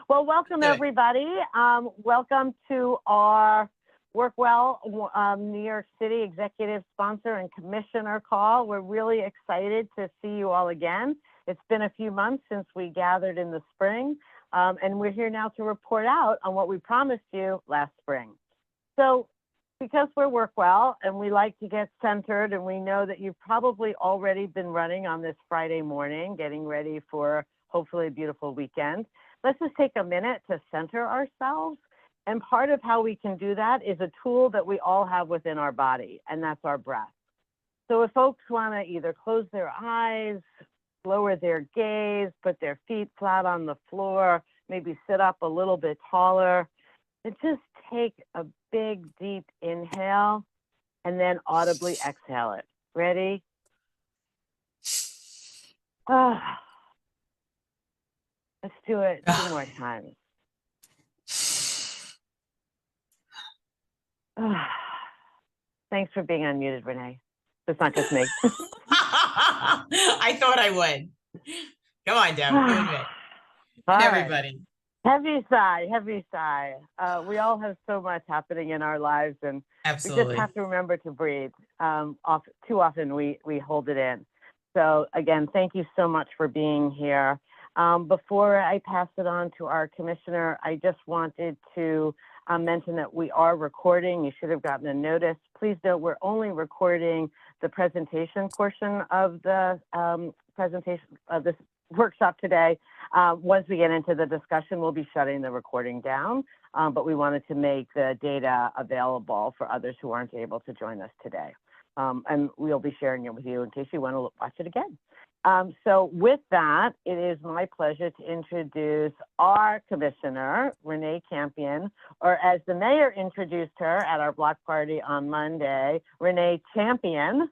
Well, welcome everybody. Welcome to our WorkWell New York City Executive Sponsor and Commissioner call. We're really excited to see you all again. It's been a few months since we gathered in the spring, and we're here now to report out on what we promised you last spring. So because we're WorkWell and we like to get centered, and we know that you've probably already been running on this Friday morning, getting ready for hopefully a beautiful weekend, let's just take a minute to center ourselves. And part of how we can do that is a tool that we all have within our body, and that's our breath. So if folks want to either close their eyes, lower their gaze, put their feet flat on the floor, maybe sit up a little bit taller, and just take a big, deep inhale and then audibly exhale it. Ready? Let's do it 2 more times. Thanks for being unmuted, Renee. It's not just me. I thought I would. Come on, Deb. Do it. Everybody. Heavy sigh, heavy sigh. We all have so much happening in our lives, and Absolutely. we just have to remember to breathe. Too often we hold it in. So again, thank you so much for being here. Before I pass it on to our commissioner, I just wanted to mention that we are recording. You should have gotten a notice. Please note we're only recording the presentation portion of the presentation of this workshop today. Once we get into the discussion, we'll be shutting the recording down, but we wanted to make the data available for others who aren't able to join us today. And we'll be sharing it with you in case you want to watch it again. So with that, it is my pleasure to introduce our commissioner, Renee Campion, or as the mayor introduced her at our block party on Monday, Renee Champion.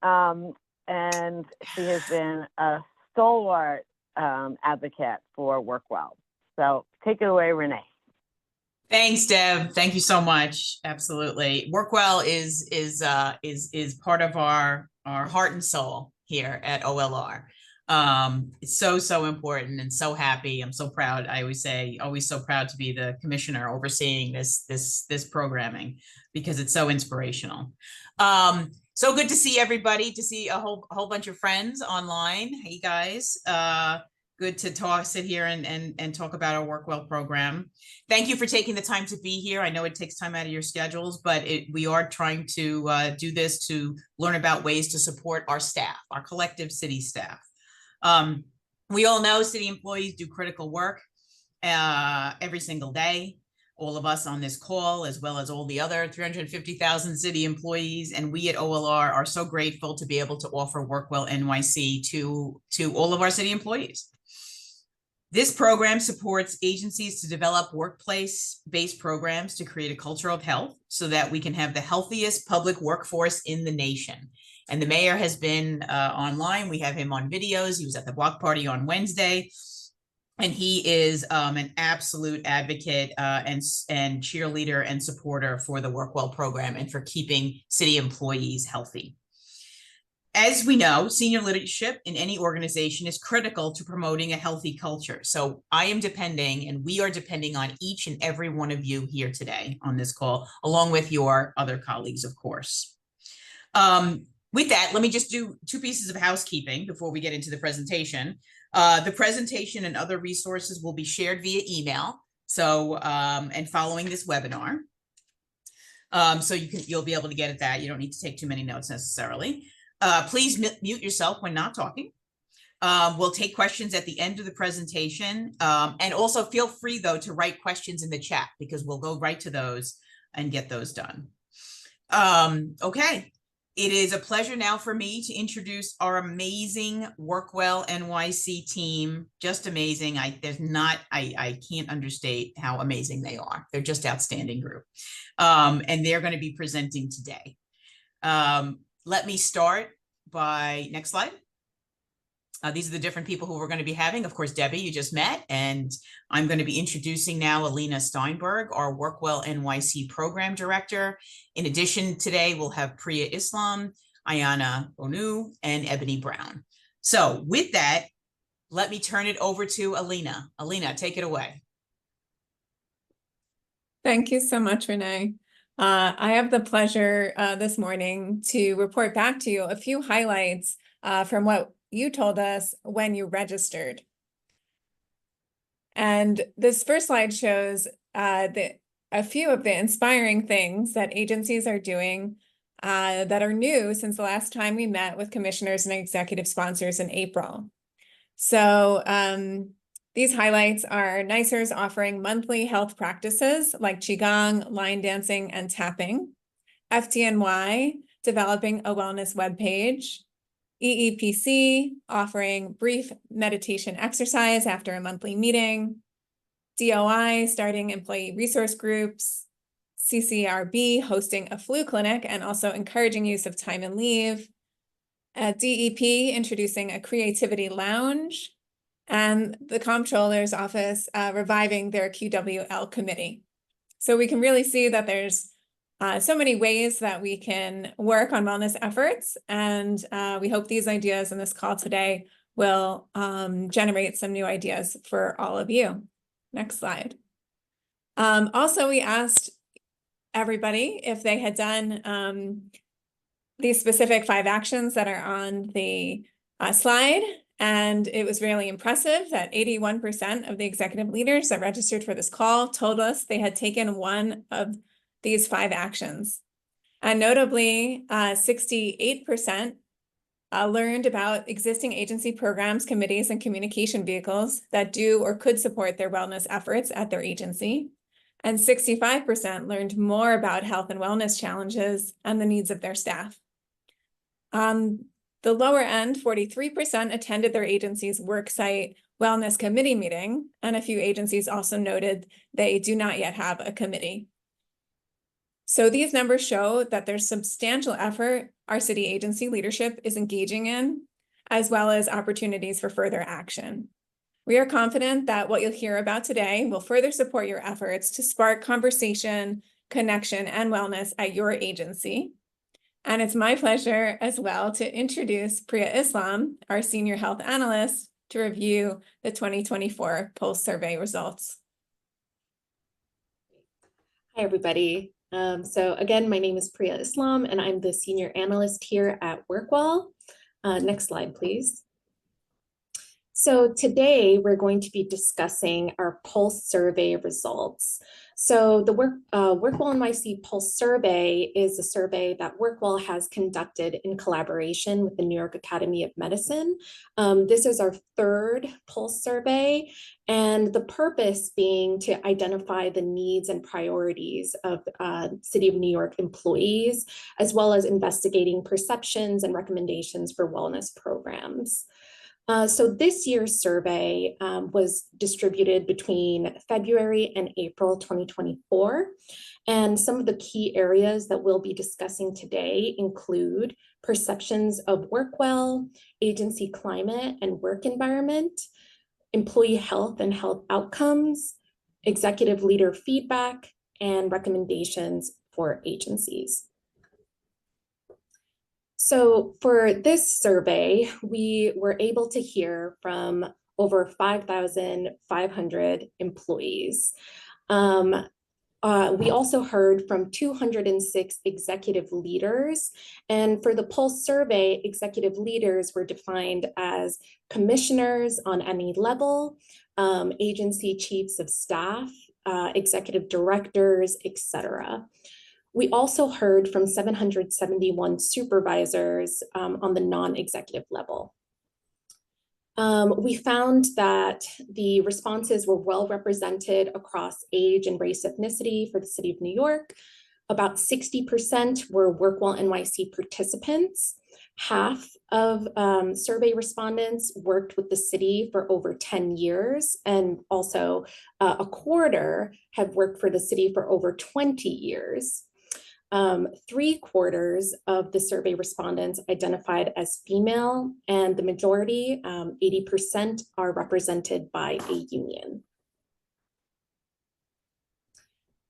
And she has been a stalwart advocate for WorkWell. So take it away, Renee. Thanks, Deb. Thank you so much. Absolutely. WorkWell is part of our heart and soul here at OLR. It's so important, and so happy. I'm so proud. I always say, always so proud to be the commissioner overseeing this programming, because it's so inspirational. So good to see everybody, to see a whole bunch of friends online. Hey guys, good to sit here and talk about our WorkWell program. Thank you for taking the time to be here. I know it takes time out of your schedules, but we are trying to do this to learn about ways to support our staff, our collective city staff. We all know city employees do critical work every single day. All of us on this call, as well as all the other 350,000 city employees. And we at OLR are so grateful to be able to offer WorkWell NYC to all of our city employees. This program supports agencies to develop workplace-based programs to create a culture of health so that we can have the healthiest public workforce in the nation. And the mayor has been online. We have him on videos. He was at the block party on Wednesday. And he is an absolute advocate and cheerleader and supporter for the WorkWell program and for keeping city employees healthy. As we know, senior leadership in any organization is critical to promoting a healthy culture. So I am depending, and we are depending on each and every one of you here today on this call, along with your other colleagues, of course. With that, let me just do 2 pieces of housekeeping before we get into the presentation. The presentation and other resources will be shared via email. So, and following this webinar. So you'll be able to get at that. You don't need to take too many notes necessarily. Please mute yourself when not talking. We'll take questions at the end of the presentation. And also feel free though to write questions in the chat, because we'll go right to those and get those done. Okay. It is a pleasure now for me to introduce our amazing WorkWell NYC team. Just amazing. I can't understate how amazing they are. They're just outstanding group. And they're going to be presenting today. Let me start by, next slide. These are the different people who we're going to be having. Of course, Debbie, you just met, and I'm going to be introducing now Alina Steinberg, our WorkWell NYC program director. In addition, today we'll have Priya Islam, Ayana Onu, and Ebony Brown. So with that, let me turn it over to Alina. Alina, take it away. Thank you so much, Renee. I have the pleasure this morning to report back to you a few highlights from what you told us when you registered. And this first slide shows a few of the inspiring things that agencies are doing that are new since the last time we met with commissioners and executive sponsors in April. So these highlights are NYCERS offering monthly health practices like Qigong, line dancing, and tapping. FDNY developing a wellness webpage. EEPC offering brief meditation exercise after a monthly meeting. DOI starting employee resource groups. CCRB hosting a flu clinic and also encouraging use of time and leave. DEP introducing a creativity lounge. And the Comptroller's Office reviving their QWL committee. So we can really see that there's so many ways that we can work on wellness efforts. And we hope these ideas in this call today will generate some new ideas for all of you. Next slide. Also, we asked everybody if they had done these specific 5 actions that are on the slide. And it was really impressive that 81% of the executive leaders that registered for this call told us they had taken one of these 5 actions. And notably, 68% learned about existing agency programs, committees, and communication vehicles that do or could support their wellness efforts at their agency. And 65% learned more about health and wellness challenges and the needs of their staff. The lower end, 43% attended their agency's worksite wellness committee meeting, and a few agencies also noted they do not yet have a committee. So these numbers show that there's substantial effort our city agency leadership is engaging in, as well as opportunities for further action. We are confident that what you'll hear about today will further support your efforts to spark conversation, connection, and wellness at your agency. And it's my pleasure as well to introduce Priya Islam, our Senior Health Analyst, to review the 2024 Pulse survey results. Hi, everybody. So again, my name is Priya Islam, and I'm the Senior Analyst here at WorkWell. Next slide, please. So today we're going to be discussing our Pulse survey results. So the WorkWell NYC Pulse survey is a survey that WorkWell has conducted in collaboration with the New York Academy of Medicine. This is our 3rd Pulse survey, and the purpose being to identify the needs and priorities of City of New York employees, as well as investigating perceptions and recommendations for wellness programs. So this year's survey was distributed between February and April 2024. And some of the key areas that we'll be discussing today include perceptions of WorkWell, agency climate and work environment, employee health and health outcomes, executive leader feedback, and recommendations for agencies. So for this survey, we were able to hear from over 5,500 employees. We also heard from 206 executive leaders. And for the Pulse survey, executive leaders were defined as commissioners on any level, agency chiefs of staff, executive directors, etc. We also heard from 771 supervisors on the non-executive level. We found that the responses were well represented across age and race ethnicity for the City of New York. About 60% were WorkWell NYC participants. Half of survey respondents worked with the city for over 10 years, and also a quarter have worked for the city for over 20 years. 3/4 of the survey respondents identified as female, and the majority, 80%, are represented by a union.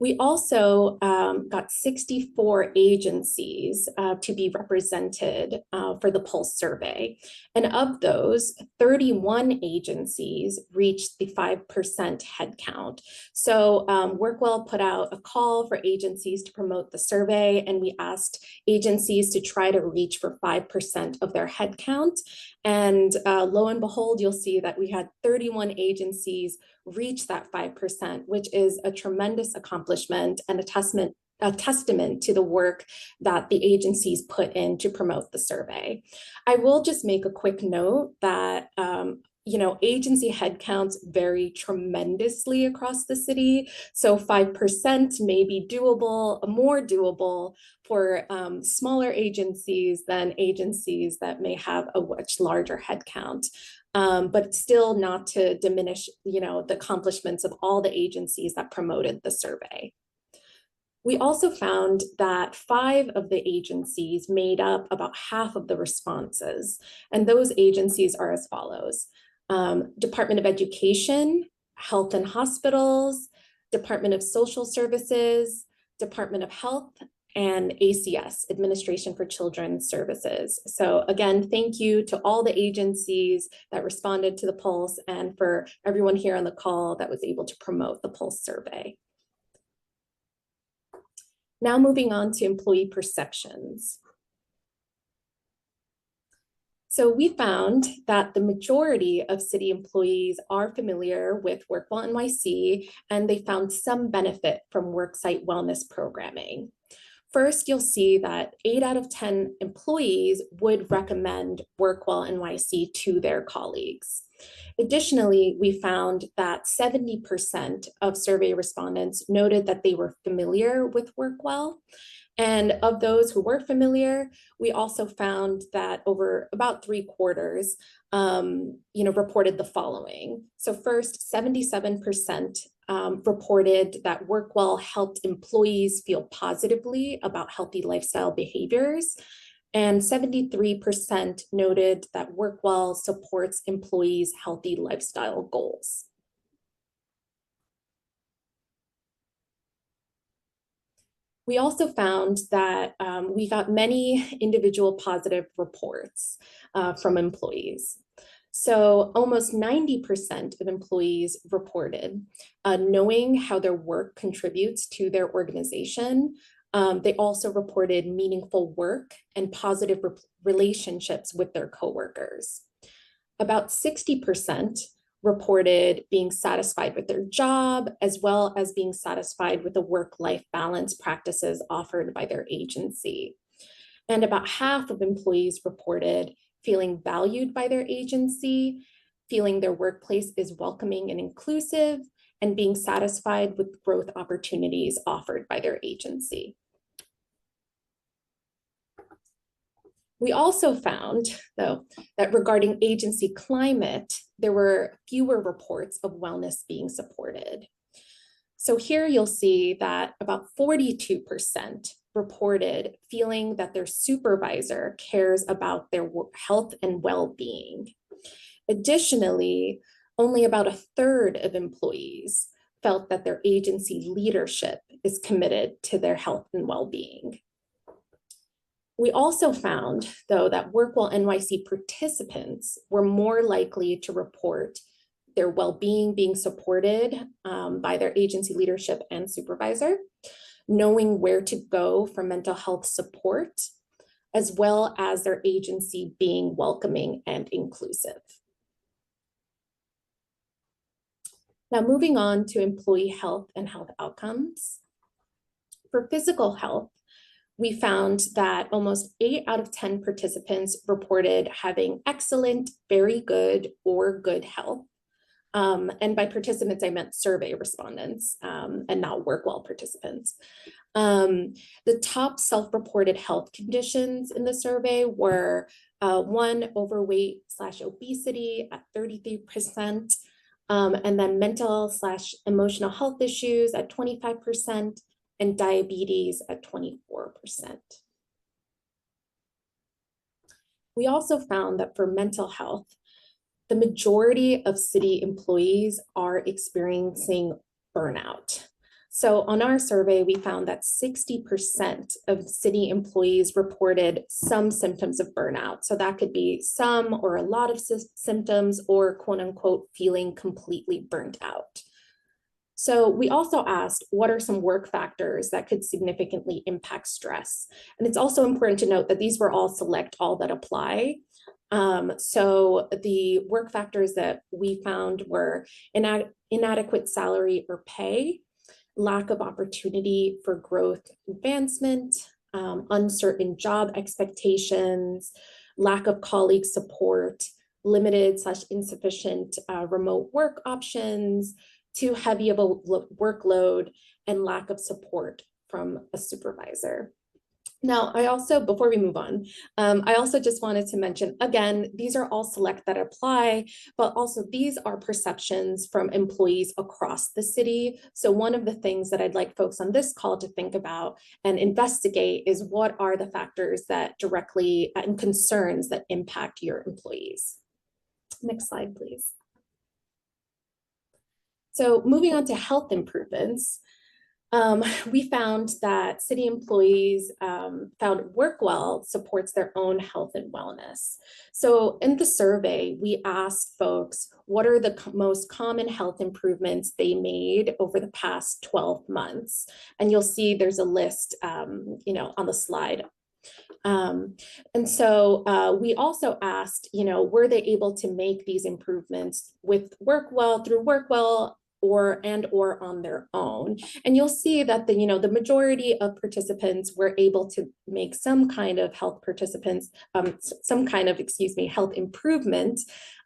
We also got 64 agencies to be represented for the Pulse survey. And of those, 31 agencies reached the 5% headcount. So WorkWell put out a call for agencies to promote the survey, and we asked agencies to try to reach for 5% of their headcount. And lo and behold, you'll see that we had 31 agencies reach that 5%, which is a tremendous accomplishment and a testament to the work that the agencies put in to promote the survey. I will just make a quick note that agency headcounts vary tremendously across the city. So 5% may be doable, more doable for smaller agencies than agencies that may have a much larger headcount. But still not to diminish, the accomplishments of all the agencies that promoted the survey. We also found that 5 of the agencies made up about half of the responses, and those agencies are as follows: Department of Education, Health and Hospitals, Department of Social Services, Department of Health, and ACS, Administration for Children's Services. So again, thank you to all the agencies that responded to the Pulse and for everyone here on the call that was able to promote the Pulse survey. Now moving on to employee perceptions. So we found that the majority of city employees are familiar with WorkWell NYC, and they found some benefit from worksite wellness programming. First, you'll see that 8 out of 10 employees would recommend WorkWell NYC to their colleagues. Additionally, we found that 70% of survey respondents noted that they were familiar with WorkWell. And of those who were familiar, we also found that over about 3/4, reported the following. So first, 77% reported that WorkWell helped employees feel positively about healthy lifestyle behaviors. And 73% noted that WorkWell supports employees' healthy lifestyle goals. We also found that we got many individual positive reports from employees. So almost 90% of employees reported knowing how their work contributes to their organization. They also reported meaningful work and positive relationships with their coworkers. About 60% reported being satisfied with their job, as well as being satisfied with the work-life balance practices offered by their agency. And about half of employees reported feeling valued by their agency, feeling their workplace is welcoming and inclusive, and being satisfied with growth opportunities offered by their agency. We also found, though, that regarding agency climate, there were fewer reports of wellness being supported. So here you'll see that about 42% reported feeling that their supervisor cares about their health and well-being. Additionally, only about 1/3 of employees felt that their agency leadership is committed to their health and well-being. We also found, though, that WorkWell NYC participants were more likely to report their well-being being supported by their agency leadership and supervisor, knowing where to go for mental health support, as well as their agency being welcoming and inclusive. Now, moving on to employee health and health outcomes. For physical health, we found that almost 8 out of 10 participants reported having excellent, very good, or good health. And by participants, I meant survey respondents and not WorkWell participants. The top self-reported health conditions in the survey were 1, overweight/obesity at 33%, and then mental/emotional health issues at 25%, and diabetes at 24%. We also found that for mental health, the majority of city employees are experiencing burnout. So on our survey, we found that 60% of city employees reported some symptoms of burnout. So that could be some or a lot of symptoms, or quote unquote, feeling completely burnt out. So we also asked, what are some work factors that could significantly impact stress? And it's also important to note that these were all select all that apply. So the work factors that we found were inadequate salary or pay, lack of opportunity for growth advancement, uncertain job expectations, lack of colleague support, limited/insufficient remote work options, too heavy of a workload, and lack of support from a supervisor. Now, I also, before we move on, I also just wanted to mention, again, these are all select that apply, but also these are perceptions from employees across the city. So one of the things that I'd like folks on this call to think about and investigate is, what are the factors that directly and concerns that impact your employees? Next slide, please. So moving on to health improvements, we found that city employees found WorkWell supports their own health and wellness. So in the survey, we asked folks, what are the most common health improvements they made over the past 12 months? And you'll see there's a list, on the slide. And so we also asked, were they able to make these improvements with WorkWell, through WorkWell, or on their own? And you'll see that the majority of participants were able to make some kind of health improvement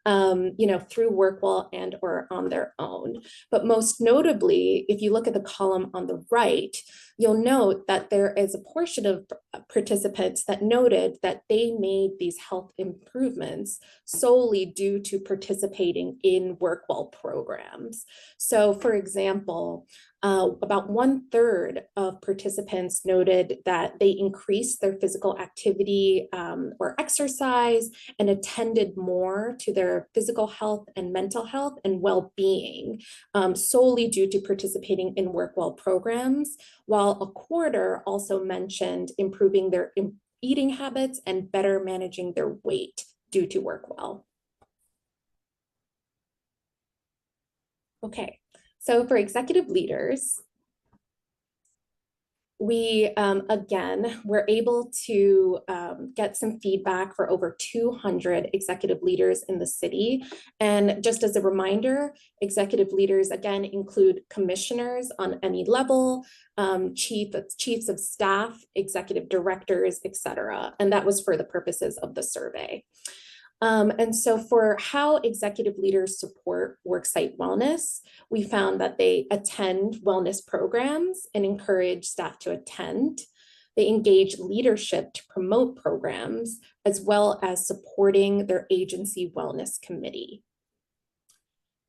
through WorkWell and or on their own. But most notably, if you look at the column on the right, you'll note that there is a portion of participants that noted that they made these health improvements solely due to participating in WorkWell programs. So for example, about 1/3 of participants noted that they increased their physical activity or exercise and attended more to their physical health and mental health and well-being solely due to participating in WorkWell programs, while 1/4 also mentioned improving their eating habits and better managing their weight due to WorkWell. Okay. So for executive leaders, we, again, were able to get some feedback for over 200 executive leaders in the city. And just as a reminder, executive leaders, again, include commissioners on any level, chiefs of staff, executive directors, etc. And that was for the purposes of the survey. And so for how executive leaders support worksite wellness, we found that they attend wellness programs and encourage staff to attend. They engage leadership to promote programs, as well as supporting their agency wellness committee.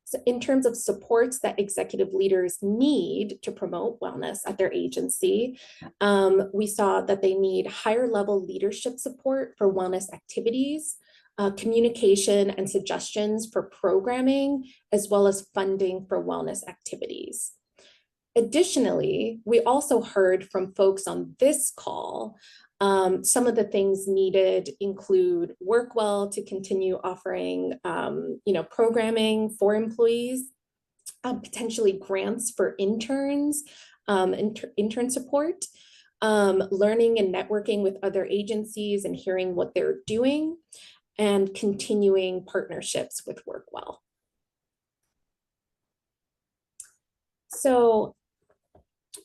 So in terms of supports that executive leaders need to promote wellness at their agency, we saw that they need higher level leadership support for wellness activities, communication and suggestions for programming, as well as funding for wellness activities. Additionally, we also heard from folks on this call, some of the things needed include WorkWell to continue offering, programming for employees, potentially grants for interns, intern support, learning and networking with other agencies and hearing what they're doing, and continuing partnerships with WorkWell. So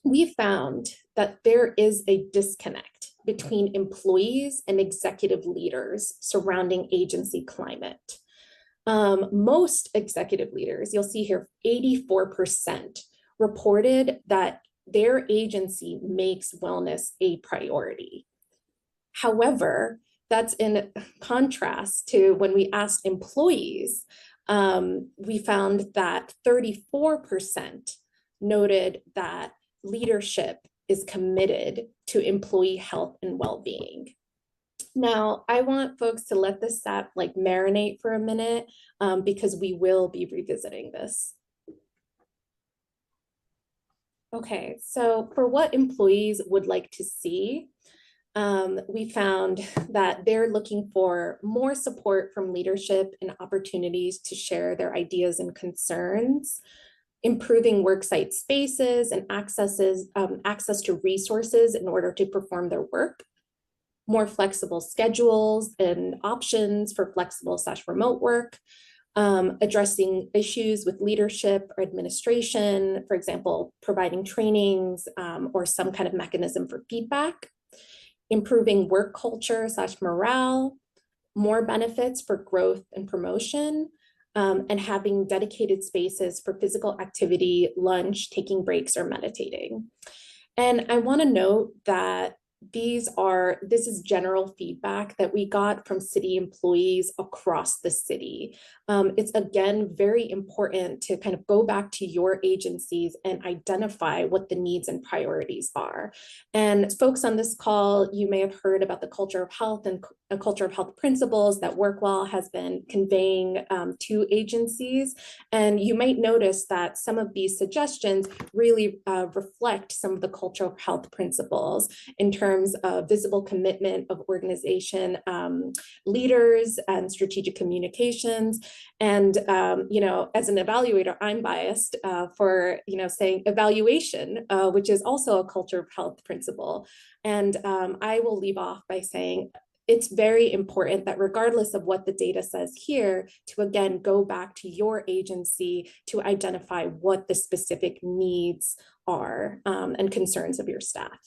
we found that there is a disconnect between employees and executive leaders surrounding agency climate. Most executive leaders, you'll see here, 84% reported that their agency makes wellness a priority. However, that's in contrast to when we asked employees, we found that 34% noted that leadership is committed to employee health and well-being. Now, I want folks to let this marinate for a minute because we will be revisiting this. Okay, so for what employees would like to see, we found that they're looking for more support from leadership and opportunities to share their ideas and concerns, improving worksite spaces and access to resources in order to perform their work, more flexible schedules and options for flexible/remote work, addressing issues with leadership or administration, for example, providing trainings or some kind of mechanism for feedback, improving work culture/morale, more benefits for growth and promotion, and having dedicated spaces for physical activity, lunch, taking breaks, or meditating. And I want to note that this is general feedback that we got from city employees across the city. It's again very important to kind of go back to your agencies and identify what the needs and priorities are. And folks on this call, you may have heard about the culture of health and a culture of health principles that WorkWell has been conveying to agencies. And you might notice that some of these suggestions really reflect some of the culture of health principles in terms of visible commitment of organization leaders and strategic communications. And, as an evaluator, I'm biased for, saying evaluation, which is also a culture of health principle. And I will leave off by saying, it's very important that regardless of what the data says here, to again go back to your agency to identify what the specific needs are and concerns of your staff.